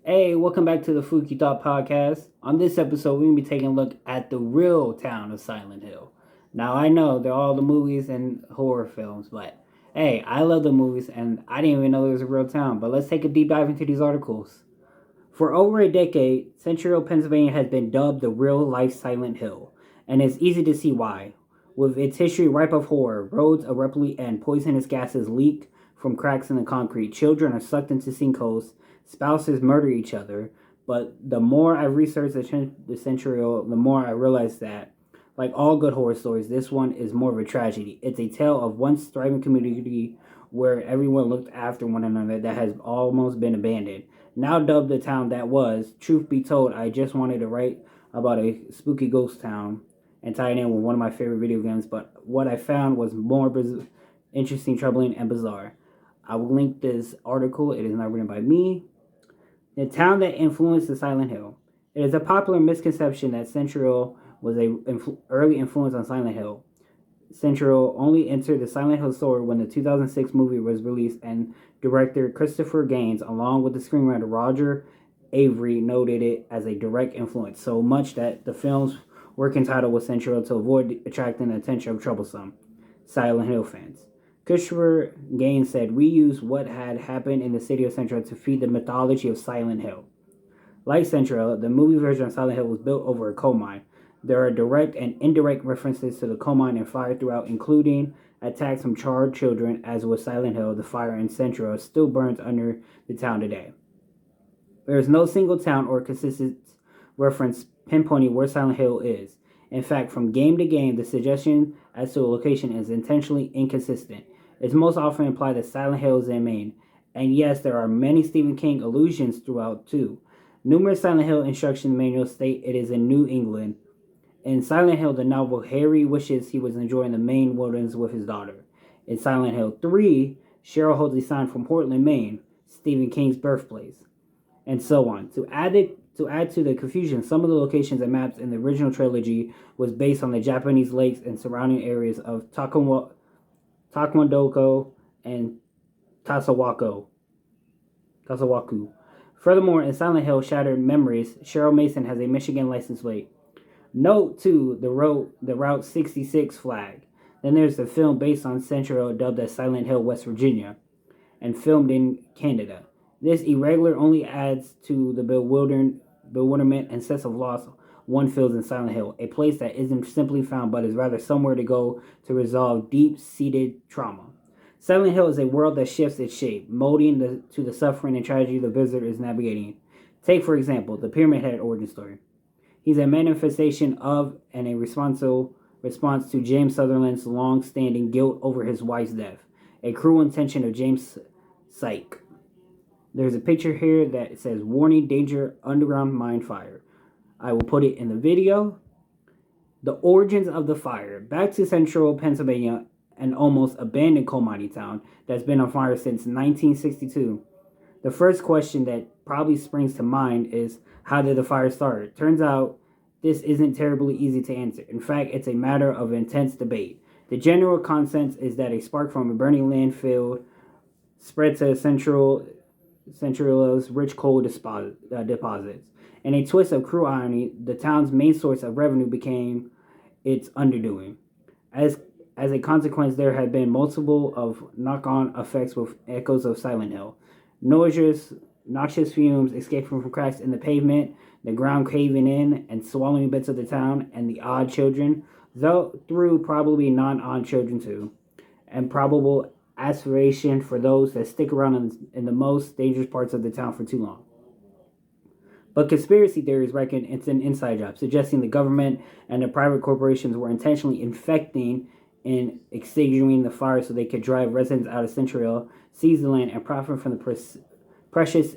Hey, welcome back to the Fluky Thought Podcast. On this episode, we're going to be taking a look at the real town of Silent Hill. Now, I know they're all the movies and horror films, but hey, I love the movies and I didn't even know there was a real town. But let's take a deep dive into these articles. For over a decade, Central Pennsylvania has been dubbed the real life Silent Hill, and it's easy to see why. With its history ripe of horror, roads abruptly end, poisonous gases leak from cracks in the concrete, children are sucked into sinkholes, spouses murder each other. But the more I researched the Central, the more I realized that, like all good horror stories, this one is more of a tragedy. It's a tale of once thriving community where everyone looked after one another that has almost been abandoned. Now dubbed the town that was, truth be told, I just wanted to write about a spooky ghost town and tie it in with one of my favorite video games, but what I found was more interesting, troubling, and bizarre. I will link this article. It is not written by me. The town that influenced the Silent Hill. It is a popular misconception that Central was a early influence on Silent Hill. Central only entered the Silent Hill story when the 2006 movie was released, and director Christopher Gaines, along with the screenwriter Roger Avery, noted it as a direct influence, so much that the film's working title was Central to avoid attracting the attention of troublesome Silent Hill fans. Christopher Gaines said, "We used what had happened in the city of Central to feed the mythology of Silent Hill." Like Central, the movie version of Silent Hill was built over a coal mine. There are direct and indirect references to the coal mine and fire throughout, including attacks from charred children. As with Silent Hill, the fire in Central still burns under the town today. There is no single town or consistent reference pinpointing where Silent Hill is. In fact, from game to game, the suggestion as to a location is intentionally inconsistent. It's most often implied that Silent Hill is in Maine, and yes, there are many Stephen King allusions throughout too. Numerous Silent Hill instruction manuals state it is in New England. In Silent Hill, the novel, Harry wishes he was enjoying the Maine wilderness with his daughter. In Silent Hill 3, Cheryl holds a sign from Portland, Maine, Stephen King's birthplace, and so on. To add to the confusion, some of the locations and maps in the original trilogy was based on the Japanese lakes and surrounding areas of Takwadoko and Tasawaku. Furthermore, in Silent Hill Shattered Memories, Cheryl Mason has a Michigan license plate. Note, too, the Route 66 flag. Then there's the film based on Central, dubbed as Silent Hill, West Virginia, and filmed in Canada. This irregular only adds to the bewilderment and sense of loss one feels in Silent Hill, a place that isn't simply found but is rather somewhere to go to resolve deep-seated trauma. Silent Hill is a world that shifts its shape, molding to the suffering and tragedy the visitor is navigating. Take, for example, the Pyramid Head origin story. He's a manifestation of and a response to James Sutherland's long-standing guilt over his wife's death, a cruel intention of James' psyche. There's a picture here that says, "Warning, danger, underground mine fire." I will put it in the video. The origins of the fire. Back to Central Pennsylvania, an almost abandoned coal mining town that's been on fire since 1962. The first question that probably springs to mind is, how did the fire start? Turns out this isn't terribly easy to answer. In fact, it's a matter of intense debate. The general consensus is that a spark from a burning landfill spread to Central's rich coal deposits. In a twist of cruel irony, the town's main source of revenue became its underdoing. As a consequence, there have been multiple of knock-on effects with echoes of Silent Hill. Noxious fumes escaping from cracks in the pavement, the ground caving in and swallowing bits of the town, and the odd children, though through probably non-odd children too, and probable aspiration for those that stick around in the most dangerous parts of the town for too long. But conspiracy theories reckon it's an inside job, suggesting the government and the private corporations were intentionally infecting and extinguishing the fire so they could drive residents out of Central, seize the land, and profit from the precious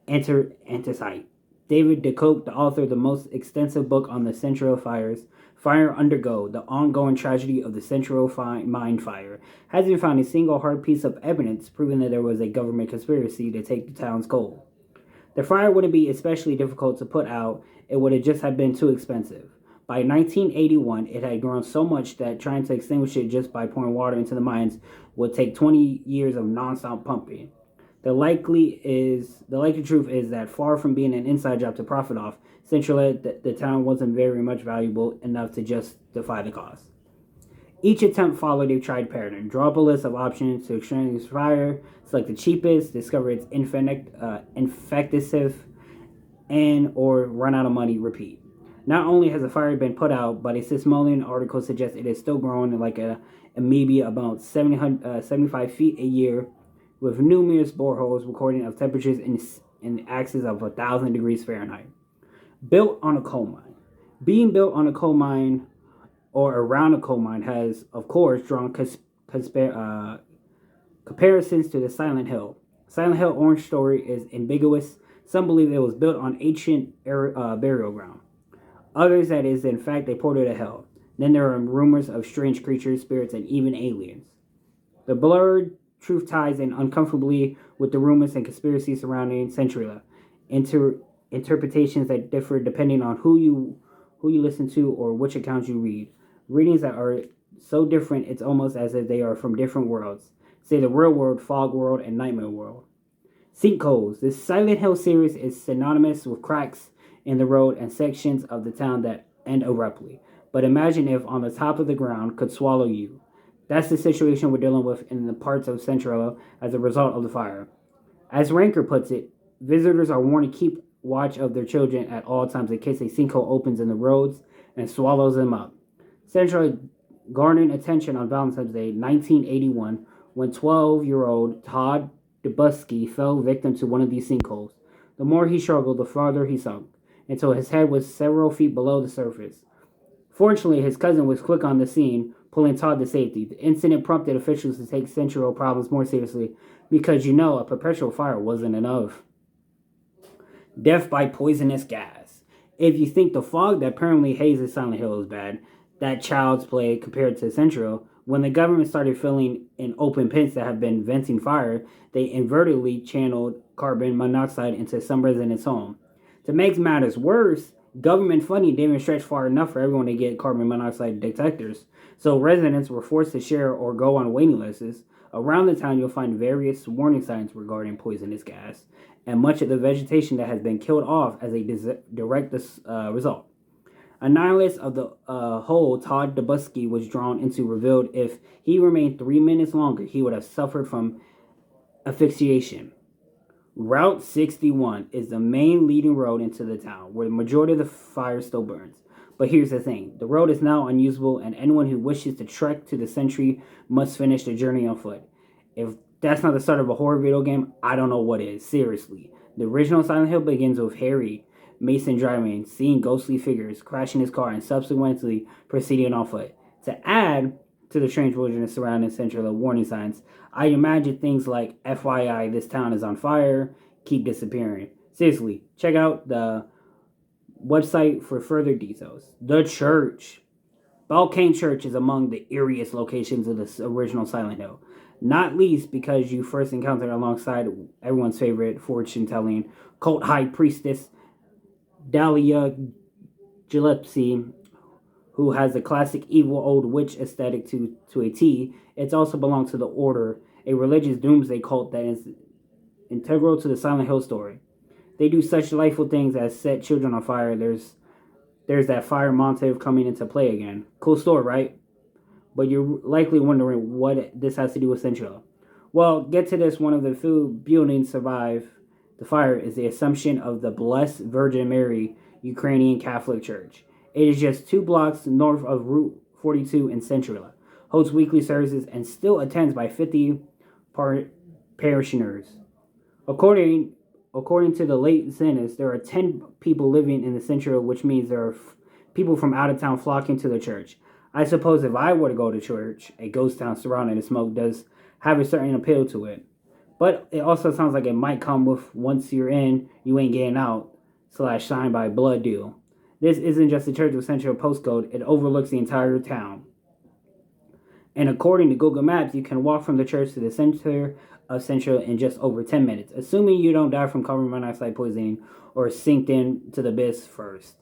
anthracite. David DeCote, the author of the most extensive book on the Central fires, Fire Undergo, the ongoing tragedy of the Central mine fire, hasn't found a single hard piece of evidence proving that there was a government conspiracy to take the town's coal. The fire wouldn't be especially difficult to put out, it would have just have been too expensive. By 1981, it had grown so much that trying to extinguish it just by pouring water into the mines would take 20 years of non-stop pumping. The likely truth is that far from being an inside job to profit off, Central the town wasn't very much valuable enough to justify the cost. Each attempt followed a tried pattern. Draw up a list of options to extinguish fire, select the cheapest, discover its infective, and or run out of money, repeat. Not only has the fire been put out, but a Smithsonian article suggests it is still growing like a amoeba about 75 feet a year, with numerous boreholes recording of temperatures in excess of 1,000 degrees Fahrenheit. Built on a coal mine. Being built on a coal mine or around a coal mine has, of course, drawn comparisons to the Silent Hill. Silent Hill orange story is ambiguous. Some believe it was built on ancient burial ground. Others that is in fact a portal to hell. Then there are rumors of strange creatures, spirits, and even aliens. The blurred truth ties in uncomfortably with the rumors and conspiracies surrounding Centuria. Interpretations that differ depending on who you listen to or which accounts you read. Readings that are so different it's almost as if they are from different worlds. Say the real world, fog world, and nightmare world. Sinkholes. This Silent Hill series is synonymous with cracks in the road and sections of the town that end abruptly. But imagine if on the top of the ground could swallow you. That's the situation we're dealing with in the parts of Central as a result of the fire. As Ranker puts it, visitors are warned to keep watch of their children at all times in case a sinkhole opens in the roads and swallows them up. Central garnered attention on Valentine's Day 1981 when 12-year-old Todd Dubusky fell victim to one of these sinkholes. The more he struggled, the farther he sunk, until his head was several feet below the surface. Fortunately, his cousin was quick on the scene, pulling Todd to safety. The incident prompted officials to take Central problems more seriously because, a perpetual fire wasn't enough. Death by poisonous gas. If you think the fog that apparently hazes Silent Hill is bad, that child's play compared to Central, when the government started filling in open pits that have been venting fire, they inadvertently channeled carbon monoxide into some residents' home. To make matters worse, government funding didn't stretch far enough for everyone to get carbon monoxide detectors, so residents were forced to share or go on waiting lists. Around the town, you'll find various warning signs regarding poisonous gas, and much of the vegetation that has been killed off as a direct result. A nihilist of the hole Todd Dubusky was drawn into revealed if he remained 3 minutes longer, he would have suffered from asphyxiation. Route 61 is the main leading road into the town, where the majority of the fire still burns. But here's the thing, the road is now unusable, and anyone who wishes to trek to the Century must finish the journey on foot. If that's not the start of a horror video game, I don't know what is. Seriously. The original Silent Hill begins with Harry Mason driving, seeing ghostly figures, crashing his car, and subsequently proceeding on foot. To add to the strange wilderness surrounding Central warning signs, I imagine things like FYI, this town is on fire, keep disappearing. Seriously, check out the website for further details. The church. Balkane Church is among the eeriest locations of the original Silent Hill. Not least because you first encountered alongside everyone's favorite fortune-telling cult high priestess, Dahlia Gillespie, who has the classic evil old witch aesthetic to a T. It also belongs to the Order, a religious doomsday cult that is integral to the Silent Hill story. They do such delightful things as set children on fire. There's that fire motive coming into play again. Cool story, right? But you're likely wondering what this has to do with Central. Well, get to this. One of the few buildings survive the fire is the Assumption of the Blessed Virgin Mary Ukrainian Catholic Church. It is just 2 blocks north of Route 42 in Central. Holds weekly services and still attends by 50 parishioners. According to the late census, there are 10 people living in the Central, which means there are people from out of town flocking to the church. I suppose if I were to go to church, a ghost town surrounded in smoke does have a certain appeal to it. But it also sounds like it might come with once you're in, you ain't getting out, / signed by blood deal. This isn't just the church with Central postcode, it overlooks the entire town. And according to Google Maps, you can walk from the church to the center of Central in just over 10 minutes, assuming you don't die from carbon monoxide poisoning or sink into the abyss first.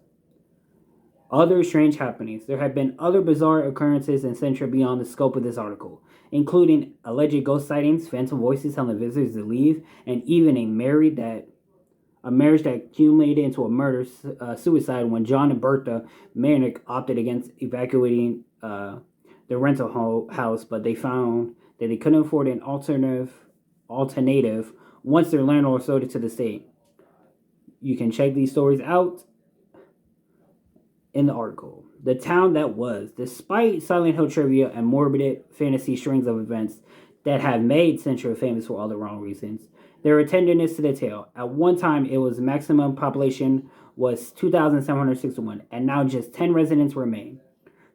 Other strange happenings. There have been other bizarre occurrences in Central beyond the scope of this article. including alleged ghost sightings, phantom voices telling visitors to leave, and even a marriage that accumulated into a murder suicide when John and Bertha Manick opted against evacuating the rental house, but they found that they couldn't afford an alternative once their landlord sold it to the state. You can check these stories out in the article. The town that was. Despite Silent Hill trivia and morbid fantasy strings of events that have made Central famous for all the wrong reasons, there are tenderness to the tale. At one time, it was maximum population was 2,761, and now just 10 residents remain.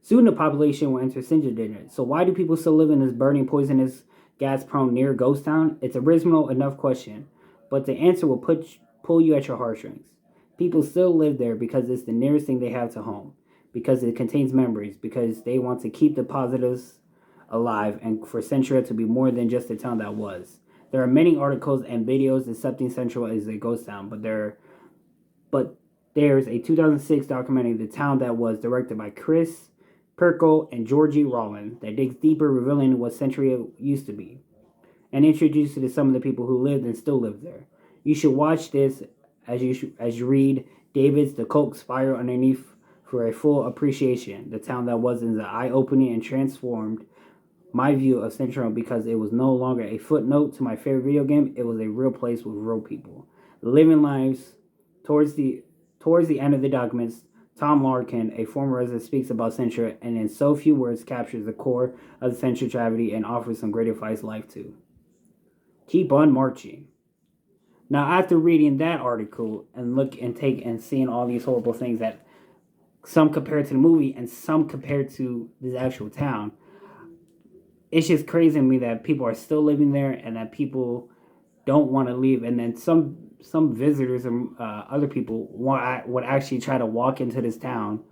Soon the population will enter single digits. So why do people still live in this burning, poisonous, gas-prone near ghost town? It's a reasonable enough question, but the answer will pull you at your heartstrings. People still live there because it's the nearest thing they have to home, because it contains memories, because they want to keep the positives alive, and for Central to be more than just a town that was. There are many articles and videos accepting Central as a ghost town, but there's a 2006 documentary, The Town That Was, directed by Chris Perkle and Georgie Rollin, that digs deeper, revealing what Century used to be, and introduces you to some of the people who lived and still live there. You should watch this as you read David's The Coke Spiral underneath for a full appreciation. The Town That Was is eye-opening and transformed my view of Central because it was no longer a footnote to my favorite video game. It was a real place with real people living lives. Towards the end of the documents, Tom Larkin, a former resident, speaks about Central and in so few words captures the core of the Central tragedy and offers some great advice life too. Keep on marching. Now, after reading that article and seeing all these horrible things that some compared to the movie and some compared to this actual town, it's just crazy to me that people are still living there and that people don't want to leave. And then some visitors and other people would actually try to walk into this town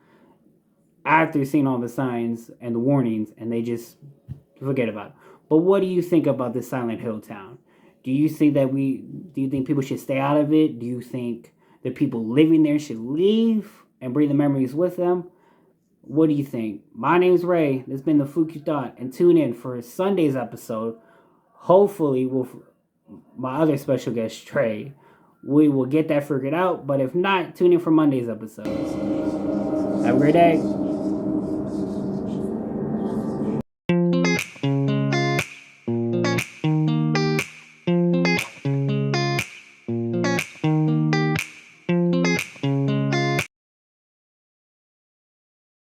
after seeing all the signs and the warnings, and they just forget about it. But what do you think about this Silent Hill town? Do you think people should stay out of it? Do you think the people living there should leave and bring the memories with them? What do you think? My name's Ray. This has been the Fluky Thought, and tune in for Sunday's episode. Hopefully, with my other special guest, Trey, we will get that figured out. But if not, tune in for Monday's episode. Have a great day.